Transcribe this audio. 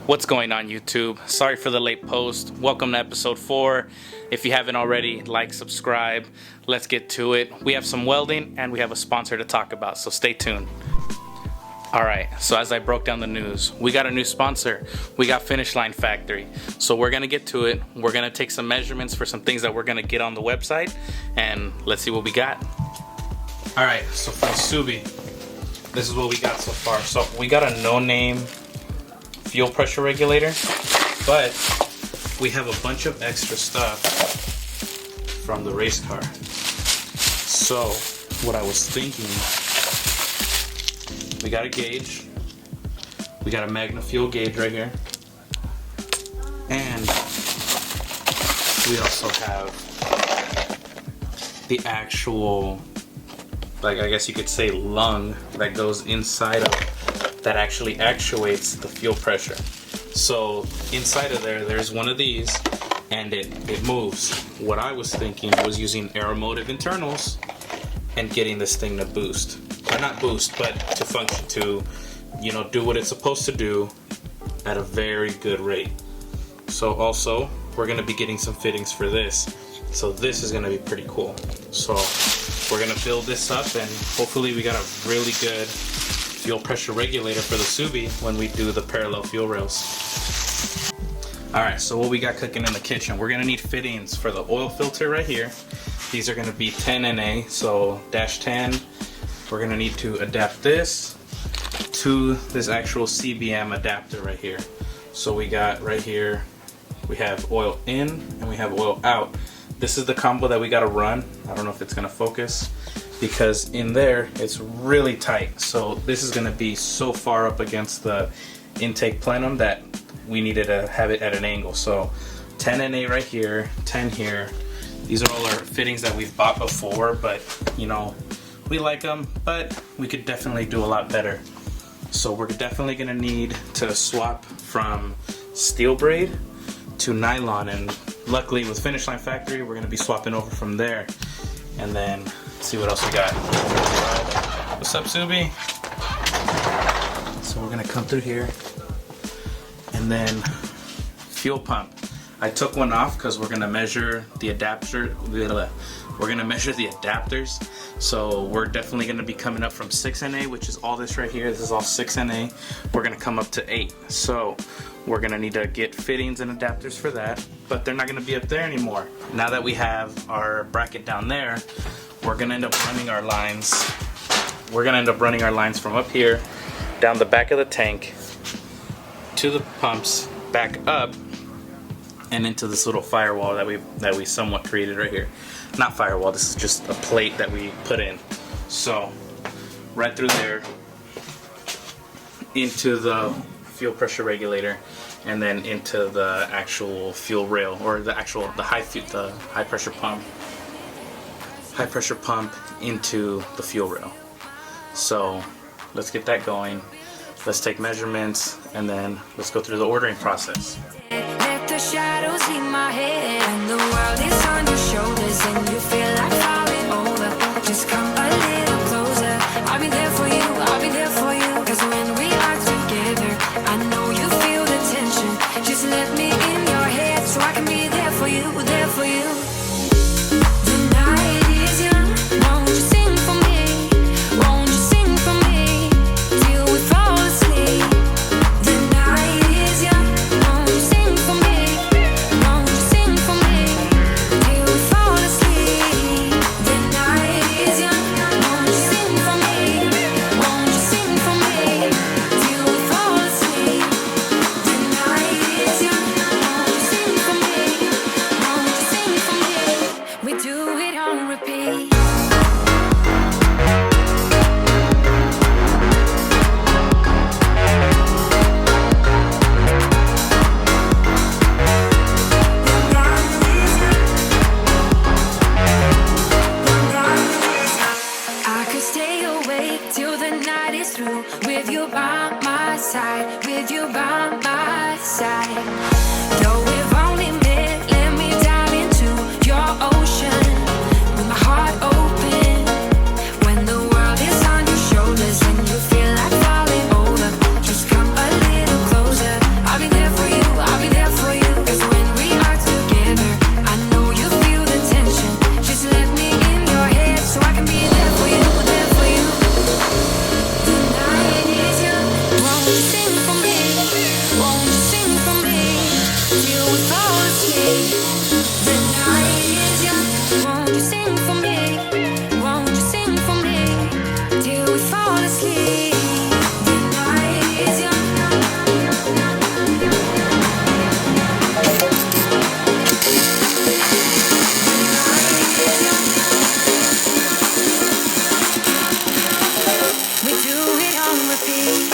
What's going on, YouTube? Sorry for the late post. Welcome to episode 4. If you haven't already, like, subscribe. Let's get to it. We have some welding and we have a sponsor to talk about, so stay tuned. Alright, so as I broke down the news, we got a new sponsor. We got Finish Line Factory. So we're gonna get to it. We're gonna take some measurements for some things that we're gonna get on the website, and let's see what we got. Alright, so for the Subi, this is what we got so far. So we got a no-name fuel pressure regulator, but we have a bunch of extra stuff from the race car. So what I was thinking, we got a gauge, we got a Magna fuel gauge right here, and we also have the actual, like, I guess you could say, lung that goes inside of, that actually actuates the fuel pressure. So inside of there's one of these, and it moves. What I was thinking was using aeromotive internals and getting this thing to boost, or not boost, but to function, to, you know, do what it's supposed to do at a very good rate. So also we're going to be getting some fittings for this, so this is going to be pretty cool. So we're going to build this up, and hopefully we got a really good fuel pressure regulator for the Subi when we do the parallel fuel rails. Alright, so what we got cooking in the kitchen, we're gonna need fittings for the oil filter right here. These are gonna be 10 NA, so -10. We're gonna need to adapt this to this actual CBM adapter right here. So we got right here, we have oil in and we have oil out. This is the combo that we gotta run. I don't know if it's gonna focus, because in there it's really tight. So this is going to be so far up against the intake plenum that we needed to have it at an angle. So 10 NA right here, 10 here. These are all our fittings that we've bought before, but you know, we like them, but we could definitely do a lot better. So we're definitely going to need to swap from steel braid to nylon, and luckily with Finish Line Factory we're going to be swapping over from there. And then see what else we got. What's up, Subi? So we're gonna come through here, and then fuel pump. I took one off because we're gonna measure the adapter. We're gonna measure the adapters. So we're definitely gonna be coming up from 6 NA, which is all this right here. This is all 6 NA. We're gonna come up to 8. So we're gonna need to get fittings and adapters for that, but they're not gonna be up there anymore. Now that we have our bracket down there, we're gonna end up running our lines. We're gonna end up running our lines from up here, down the back of the tank, to the pumps, back up, and into this little firewall that we somewhat created right here. Not firewall, this is just a plate that we put in. So right through there, into the fuel pressure regulator, and then into the actual fuel rail, or the high pressure pump into the fuel rail. So let's get that going. Let's take measurements, and then let's go through the ordering process. Let the shadows leave my head, and the world is on your shoulders, and you feel like falling over. Just come a little closer. I'll be there for you, I'll be there for you. Cause when we are together, I know you feel the tension. Just let me in your head so I can be there for you, there for you. The night is young, won't you sing for me? Won't you sing for me till we fall asleep? The night is young, won't you sing for me? Won't you sing for me till we fall asleep? The night is young, won't you sing for me? Won't you sing for me till we fall asleep? The night is young, won't you sing for me? Won't you sing for me? We do it on repeat. I could stay awake till the night is through, with you by my side, with you by my side. Though we've only met, let me dive into your ocean with my heart open. When the world is on your shoulders and you feel like falling over, just come a little closer. I'll be there. repeat.